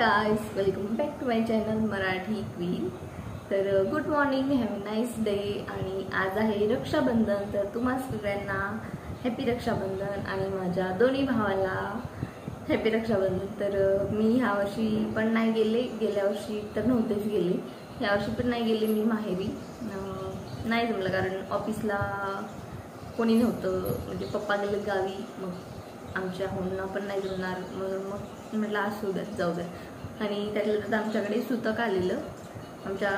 Guys, welcome back to my channel Marathi queen. तर good morning, have a nice day. आणि आज आहे रक्षाबंधन, तर तुम्हा सगळ्यांना हॅपी रक्षाबंधन आणि माझ्या दोन्ही भावाला हॅपी रक्षाबंधन। तर मी ह्या वर्षी पण नाही गेले, गेल्या वर्षी तर नव्हतेच गेले, या वर्षी पण नाही गेले मी माहेरी। नाही जमलं कारण ऑफिसला कोणी नव्हतं, म्हणजे पप्पा गेले गावी, मग आमच्या होणं पण नाही जमणार, म्हणून मग म्हटलं असू द्या, जाऊ द्या। आणि त्यातलं तर आमच्याकडे सुतक आलेलं, आमच्या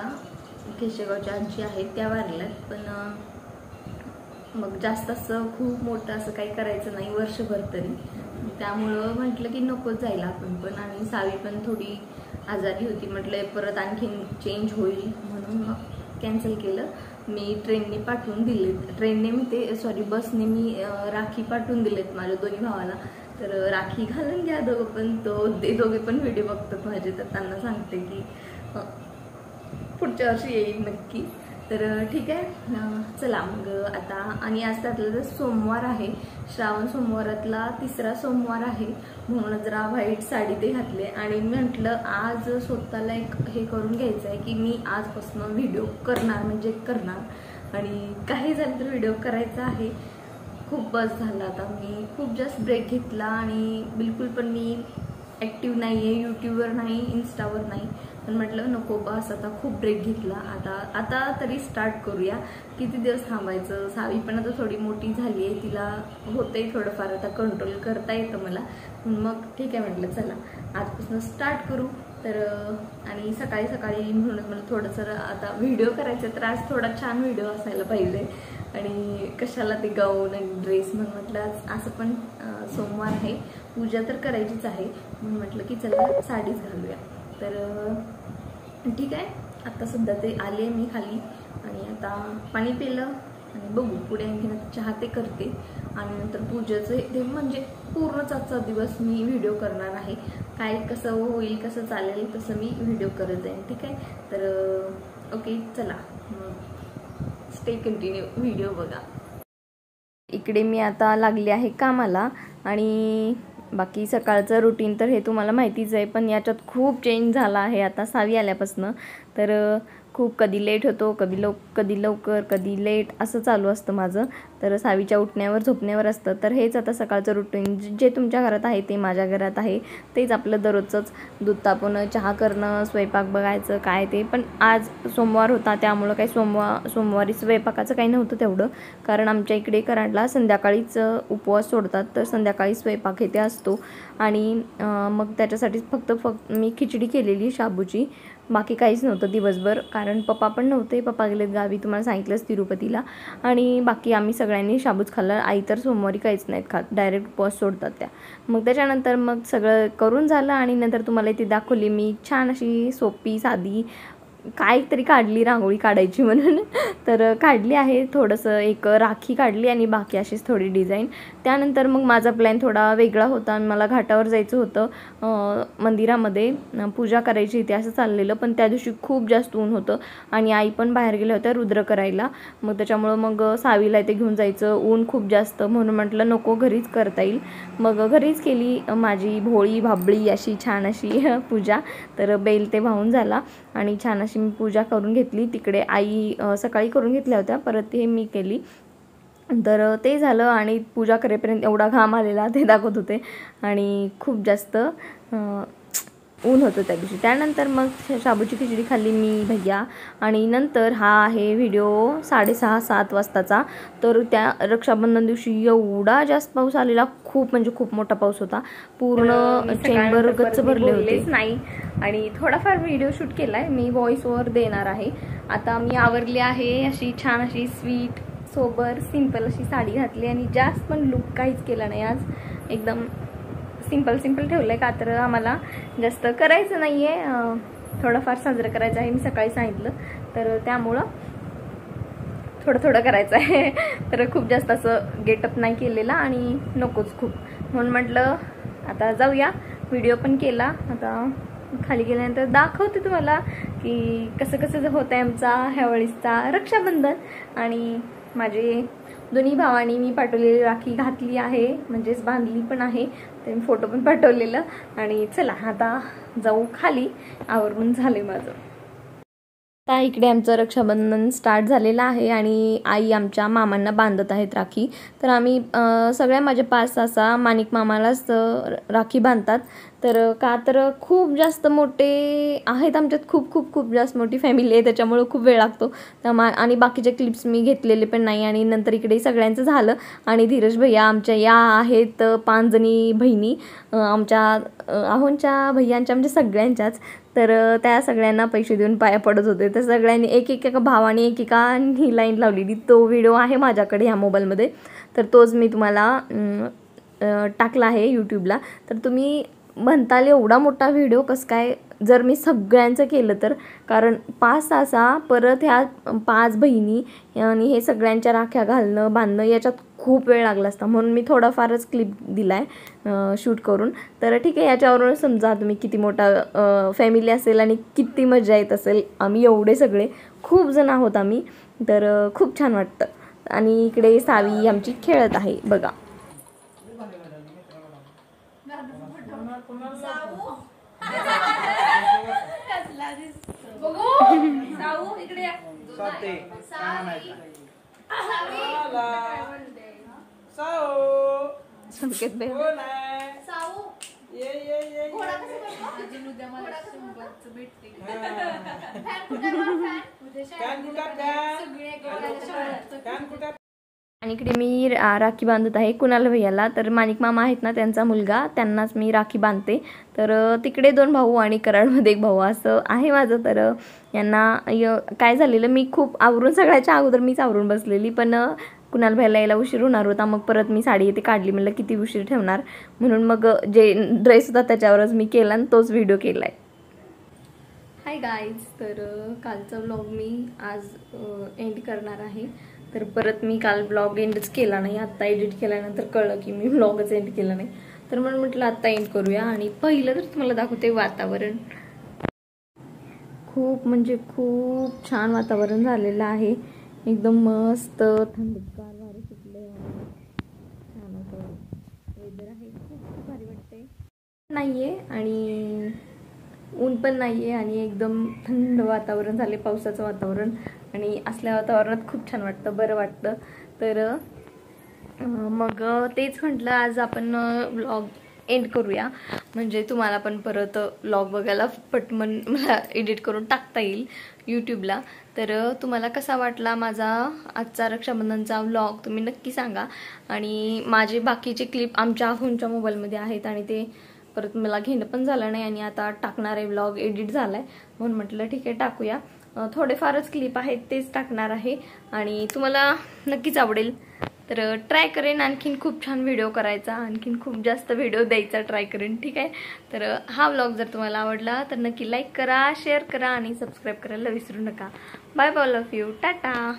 केशगावच्या आजी आहेत त्या वारल्यात, पण मग जास्त असं खूप मोठं असं काही करायचं नाही वर्षभर तरी, त्यामुळं म्हटलं की नको जायला आपण पण। आणि सावी पण थोडी आजारी होती, म्हटलं परत आणखीन चेंज होईल म्हणून मग कॅन्सल केलं। मी ट्रेनने पाठवून दिले, ट्रेनने मी ते सॉरी बसने मी राखी पाठवून दिलेत माझ्या दोन्ही भावाला। तर राखी घालून घ्या दोघं पण, ते दोघे पण व्हिडिओ बघतात माझे, तर त्यांना सांगते की पुढच्या वर्षी येईल नक्की। तर ठीक आहे, चला मग आता। आणि आज त्यातलं तर सोमवार आहे, श्रावण सोमवारातला तिसरा सोमवार आहे, म्हणून जरा व्हाईट साडी ते घातले। आणि म्हटलं आज स्वतःला एक हे करून घ्यायचं आहे की मी आजपासून व्हिडिओ करणार म्हणजे करणार, आणि काही झालं तर व्हिडिओ करायचा आहे। खूप बस झाला आता, मी खूप जास्त ब्रेक घेतला आणि बिलकुल पण मी ॲक्टिव्ह नाही आहे, यूट्यूबवर नाही, इन्स्टावर नाही, पण म्हटलं नको बस आता, खूप ब्रेक घेतला, आता तरी स्टार्ट करूया। किती दिवस थांबायचं, सावी पण आता थोडी मोठी झाली आहे, तिला होतंय थोडंफार आता कंट्रोल करता येतं मला, मग ठीक आहे म्हटलं चला आजपासून स्टार्ट करू। तर आणि सकाळी सकाळी म्हणून मला थोडंसं आता व्हिडिओ करायचं, तर आज थोडा छान व्हिडिओ असायला पाहिजे, आणि कशाला ते गाऊन आणि ड्रेस, म्हणून म्हटलं असं पण सोमवार आहे, पूजा तर करायचीच आहे, म्हणून म्हटलं की चला साडीच घालूया। तर ठीक आहे, आता सध्या ते आले मी खाली, आणि आता पाणी पिलं आणि बघू पुढे आणखीन चहा ते करते, आणि नंतर पूजेचं ते म्हणजे पूर्णच आजचा दिवस मी व्हिडिओ करणार आहे, काय कसं होईल कसं चालेल तसं मी व्हिडिओ करत जाईन, ठीक आहे। तर ओके चला स्टे कंटिन्यू, व्हिडिओ बघा। इकडे मी आता लागले आहे कामाला, आणि बाकी सकाळचं रुटीन तर हे तुम्हाला माहितीच आहे, पण याच्यात खूप चेंज झाला आहे आता सावी आल्यापासून। तर खूप कधी लेट होतो, कधी लवकर, कधी लेट असं चालू असतं माझं। तर सावीच्या उठण्यावर झोपण्यावर असतं, तर हेच आता सकाळचं रुटीन जे तुमच्या घरात आहे ते माझ्या घरात आहे, तेच आपलं दररोजचंच, दूध तापवणं, चहा करणं, स्वयंपाक बघायचं काय ते। पण आज सोमवार होता त्यामुळं काही सोमवारी स्वयंपाकाचं काही नव्हतं तेवढं, कारण आमच्या इकडे कराडला संध्याकाळीच उपवास सोडतात, तर संध्याकाळी स्वयंपाक हे ते असतो। आणि मग त्याच्यासाठीच फक्त मी खिचडी केलेली शाबूची, बाकी काहीच नव्हतं दिवसभर, कारण पप्पा पण नव्हते, पप्पा गेलेत गावी, तुम्हाला सांगितलंच तिरुपतीला, आणि बाकी आम्ही सगळ्यांनी शाबूच खाल्लं। आई तर सोमवारी काहीच नाहीत खात, डायरेक्ट उपवास सोडतात त्या। मग त्याच्यानंतर मग सगळं करून झालं, आणि नंतर तुम्हाला इथे दाखवली मी छान अशी सोपी साधी काहीतरी काढली, रांगोळी काढायची म्हणून, तर काढली आहे, थोडंसं एक राखी काढली आणि बाकी अशीच थोडी डिझाईन। त्यानंतर मग माझा प्लॅन थोडा वेगळा होता, मला घाटावर जायचं होतं, मंदिरामध्ये पूजा करायची इथे असं चाललेलं, पण त्या दिवशी खूप जास्त ऊन होतं, आणि आई पण बाहेर गेल्या होत्या रुद्र करायला, मग त्याच्यामुळं मग सावीला इथे घेऊन जायचं, ऊन खूप जास्त, म्हणून म्हटलं नको घरीच करता येईल। मग घरीच केली माझी भोळी भाबळी अशी छान अशी पूजा। तर बेल ते वाहून झाला, आणि छान अशी मी पूजा करून घेतली, तिकडे आई सकाळी करून घेतल्या होत्या, परत हे मी केली। तर ते झालं, आणि पूजा करेपर्यंत एवढा घाम आलेला ते दाखवत होते, आणि खूप जास्त ऊन होतं त्या दिवशी। त्यानंतर मग शाबूची खिचडी खाल्ली मी भैया, आणि नंतर हा आहे व्हिडिओ 6:30-7 वाजताचा। तर त्या रक्षाबंधन दिवशी एवढा जास्त पाऊस आलेला, खूप म्हणजे खूप मोठा पाऊस होता, पूर्ण चेंबर गच्च भरले होते नाही, आणि थोडाफार व्हिडिओ शूट केलाय मी, व्हॉइस ओव्हर देणार आहे। आता मी आवरली आहे अशी छान अशी स्वीट सोबर सिंपल अशी साडी घातली, आणि जास्त पण लुक काहीच केला नाही आज, एकदम सिंपल ठेवलंय, का तर आम्हाला जास्त करायचं नाहीये, थोडंफार साजरं करायचं आहे, मी सकाळी सांगितलं, तर त्यामुळं थोडं करायचं आहे। तर खूप जास्त असं गेटअप नाही केलेला, आणि नकोच खूप, म्हणून म्हटलं आता जाऊया। व्हिडिओ पण केला, आता खाली गेल्यानंतर दाखवते तुम्हाला की कसं होतं आमचा ह्यावेळीचा रक्षाबंधन। आणि माझे दोन्ही भावांनी मी पाठवलेली राखी घातली आहे, म्हणजेच बांधली पण आहे. ते फोटो पण पाठवलेलं. आणि चला आता जाऊ खाली, आवरून झाले माझं. आता इकडे आमचं रक्षाबंधन स्टार्ट झालेलं आहे आणि आई आमच्या मामांना बांधत आहेत राखी. तर आम्ही सगळ्या माझ्या 5-6 माणिक मामालाच राखी बांधतात. तर का तर खूप जास्त मोठे आहेत आमच्यात, खूप खूप खूप जास्त मोठी फॅमिली आहे, त्याच्यामुळे खूप वेळ लागतो. आणि बाकीचे क्लिप्स मी घेतलेले पण नाही. आणि नंतर इकडे सगळ्यांचं झालं. आणि धीरज भैया आमच्या या आहेत 5 जणी बहिणी आमच्या आहोंच्या भैयांच्या, म्हणजे सगळ्यांच्याच. तर त्या सगळ्यांना पैसे देऊन पाया पडत होते. तर सगळ्यांनी एका भावाने एकेकानी लाईन लावलेली. तो व्हिडिओ आहे माझ्याकडे ह्या मोबाईलमध्ये, तर तोच मी तुम्हाला टाकला आहे यूट्यूबला. तर तुम्ही म्हणताल एवढा मोठा व्हिडिओ कसं काय जर मी सगळ्यांचं केलं तर, कारण 5-6 परत ह्या 5 बहिणी आणि हे सगळ्यांच्या राख्या घालणं बांधणं याच्यात खूप वेळ लागला असता, म्हणून मी थोडाफारच क्लिप दिला आहे शूट करून. तर ठीक आहे, याच्यावरून समजा तुम्ही किती मोठा फॅमिली असेल आणि किती मजा येत असेल. आम्ही एवढे सगळे खूप जण आहोत आम्ही, तर खूप छान वाटतं. आणि इकडे सावी आमची खेळत आहे बघा. संकेत बे आणि इकडे मी राखी बांधत आहे कुणाल भैयाला. तर माणिक मामा आहेत ना, त्यांचा मुलगा, त्यांनाच मी राखी बांधते. तर तिकडे 2 भाऊ आणि कराडमध्ये 1 भाऊ असं आहे माझं. तर यांना काय झालेलं, मी खूप आवरून सगळ्याच्या अगोदर मीच आवरून बसलेली, पण कुणाल भैयाला यायला उशीर होणार होता. मग परत मी साडी इथे काढली, म्हणलं किती उशीर ठेवणार, म्हणून मग जे ड्रेस होता त्याच्यावरच मी केला आणि तोच व्हिडिओ केला आहे. हाय गाईज, तर कालचा व्लॉग मी आज एंड करणार आहे. तर परत मी काल ब्लॉग एंडच केला नाही, आत्ता एडिट केल्यानंतर कळलं की मी ब्लॉगच एंड केला नाही. तर म्हणून म्हटलं आत्ता एंड करूया. आणि पहिलं तर तुम्हाला दाखवते वातावरण. खूप म्हणजे खूप छान वातावरण झालेलं आहे, एकदम मस्त थंडगार वारं सुटले, छान असं वेदर आहे, खूप भारी वाटते. नाहीये आणि ऊन पण नाहीये आणि एकदम थंड वातावरण झाले, पावसाचं वातावरण. आणि असल्या वातावरणात खूप छान वाटतं, बरं वाटतं. तर मग तेच म्हटलं आज आपण व्लॉग एंड करूया, म्हणजे तुम्हाला पण परत व्लॉग बघायला पटकन मला एडिट करून टाकता येईल यूट्यूबला. तर तुम्हाला कसा वाटला माझा आजचा रक्षाबंधनचा व्लॉग तुम्ही नक्की सांगा. आणि माझे बाकीचे क्लिप आमच्या फोनच्या मोबाईलमध्ये आहेत आणि ते परत मला घेणं पण झालं नाही आणि आता टाकणार आहे, व्लॉग एडिट झाला आहे, म्हणून म्हटलं ठीक आहे टाकूया. थोडेफारच क्लिप आहेत तेच टाकणार आहे आणि तुम्हाला नक्कीच आवडेल. तर ट्राय करेन आणखीन खूप छान व्हिडिओ करायचा, आणखीन खूप जास्त व्हिडिओ द्यायचा ट्राय करेन, ठीक आहे. तर हा व्लॉग जर तुम्हाला आवडला तर नक्की लाईक करा, शेअर करा आणि सबस्क्राईब करायला विसरू नका. Bye bye, love you, Tata.